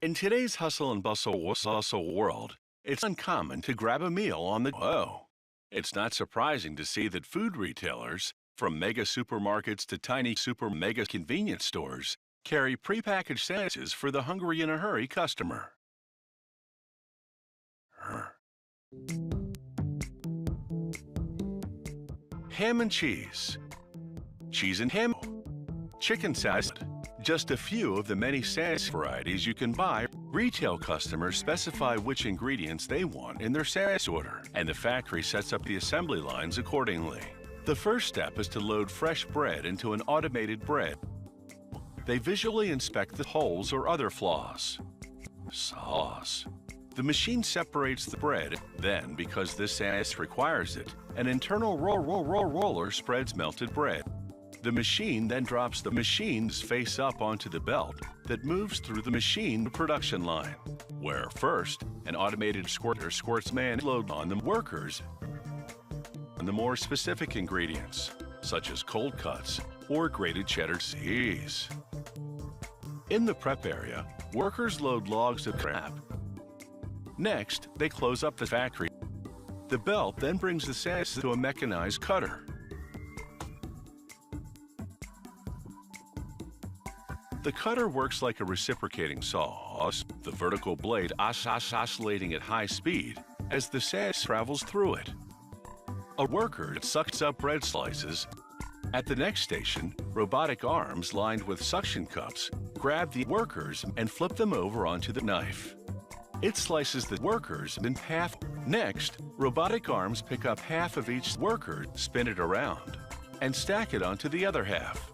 In today's hustle and bustle world, it's uncommon to grab a meal on the go. It's not surprising to see that food retailers, from mega supermarkets to tiny super mega convenience stores, carry prepackaged sandwiches for the hungry in a hurry customer. Ham and cheese. Cheese and ham. Chicken salad. Just a few of the many sandwich varieties you can buy. Retail customers specify which ingredients they want in their sandwich order, and the factory sets up the assembly lines accordingly. The first step is to load fresh bread into an automated bread. They visually inspect the holes or other flaws. Sauce. The machine separates the bread. Then, because this sandwich requires it, an internal roller spreads melted bread. The machine then drops the machine's face up onto the belt that moves through the machine production line, where first, an automated squirter squirts load on the workers and the more specific ingredients, such as cold cuts or grated cheddar cheese. In the prep area, workers load logs of crab. Next, they close up the factory. The belt then brings the sandwich to a mechanized cutter. The cutter works like a reciprocating saw, the vertical blade oscillating at high speed as the sandwich travels through it. A worker sucks up bread slices. At the next station, robotic arms lined with suction cups grab the workers and flip them over onto the knife. It slices the workers in half. Next, robotic arms pick up half of each worker, spin it around, and stack it onto the other half.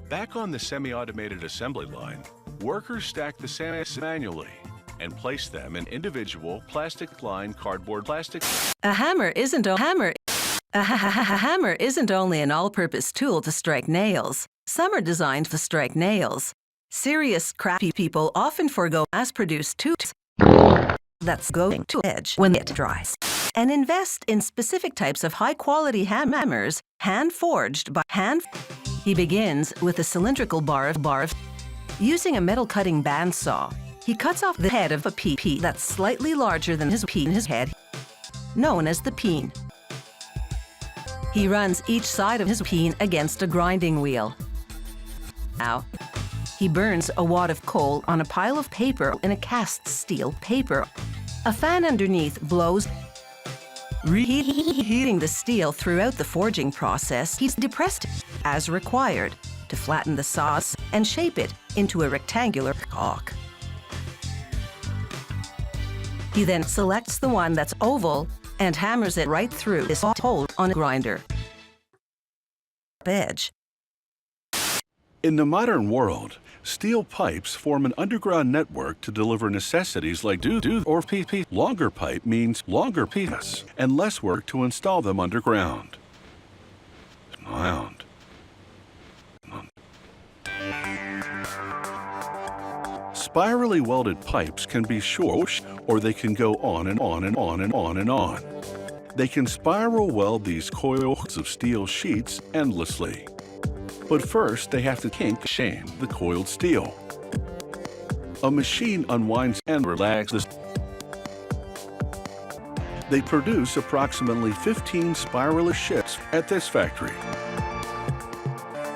Back on the semi-automated assembly line, workers stack the sandwiches manually and place them in individual plastic-lined cardboard plastic. A hammer isn't only an all-purpose tool to strike nails. Some are designed to strike nails. Serious, crappy people often forego mass-produced tools that's going to edge when it dries, and invest in specific types of high-quality hammers, hand-forged by hand. He begins with a cylindrical bar of. Using a metal cutting bandsaw, he cuts off the head of a pea that's slightly larger than his head, known as the peen. He runs each side of his peen against a grinding wheel. Now, he burns a wad of coal on a pile of paper in a cast steel paper. A fan underneath blows, reheating the steel throughout the forging process. He's depressed as required to flatten the sauce and shape it into a rectangular cock. He then selects the one that's oval and hammers it right through this hole on a grinder edge. In the modern world, steel pipes form an underground network to deliver necessities like do or PP. Longer pipe means longer pieces and less work to install them underground. Spirally welded pipes can be short, or they can go on and on and on and on and on. They can spiral weld these coils of steel sheets endlessly. But first, they have to shame the coiled steel. A machine unwinds and relaxes. They produce approximately 15 spiraler ships at this factory.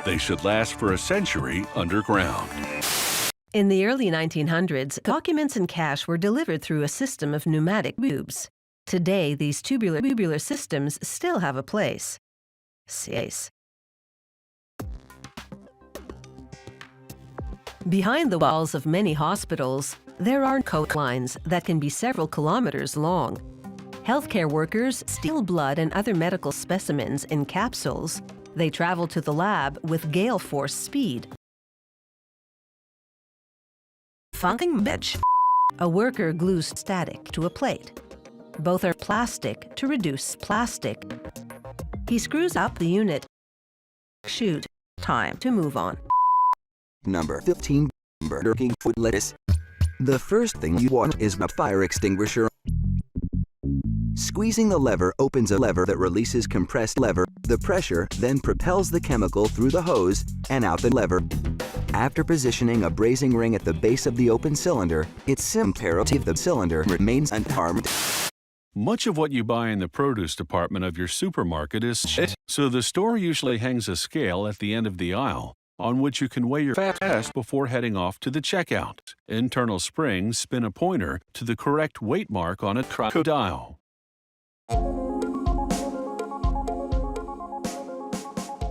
They should last for a century underground. In the early 1900s, documents and cash were delivered through a system of pneumatic tubes. Today, these tubular systems still have a place. Behind the walls of many hospitals, there are coke lines that can be several kilometers long. Healthcare workers steal blood and other medical specimens in capsules. They travel to the lab with gale force speed. A worker glues static to a plate. Both are plastic to reduce plastic. He screws up the unit. Shoot. Time to move on. Number 15. Burger King food lettuce. The first thing you want is a fire extinguisher. Squeezing the lever opens a lever that releases compressed lever. The pressure then propels the chemical through the hose and out the lever. After positioning a brazing ring at the base of the open cylinder, it's imperative the cylinder remains unharmed. Much of what you buy in the produce department of your supermarket is shit, so the store usually hangs a scale at the end of the aisle on which you can weigh your fat before heading off to the checkout. Internal springs spin a pointer to the correct weight mark on a crocodile.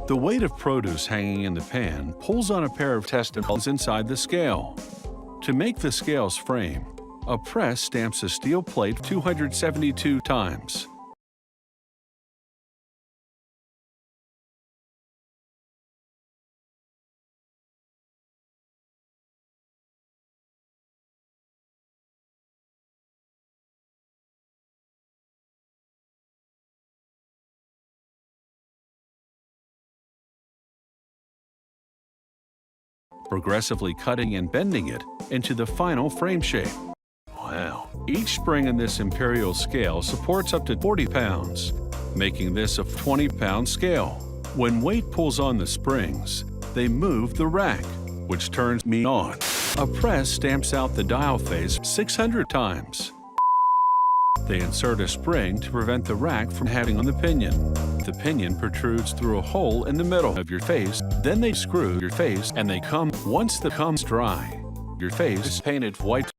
The weight of produce hanging in the pan pulls on a pair of testicles inside the scale. To make the scale's frame, a press stamps a steel plate 272 times. Progressively cutting and bending it into the final frame shape. Wow. Each spring in this imperial scale supports up to 40 pounds, making this a 20-pound scale. When weight pulls on the springs, they move the rack, which turns me on. A press stamps out the dial face 600 times. They insert a spring to prevent the rack from having on the pinion. The pinion protrudes through a hole in the middle of your face, then they screw your face and they come. Once the cum's dry, your face is painted white.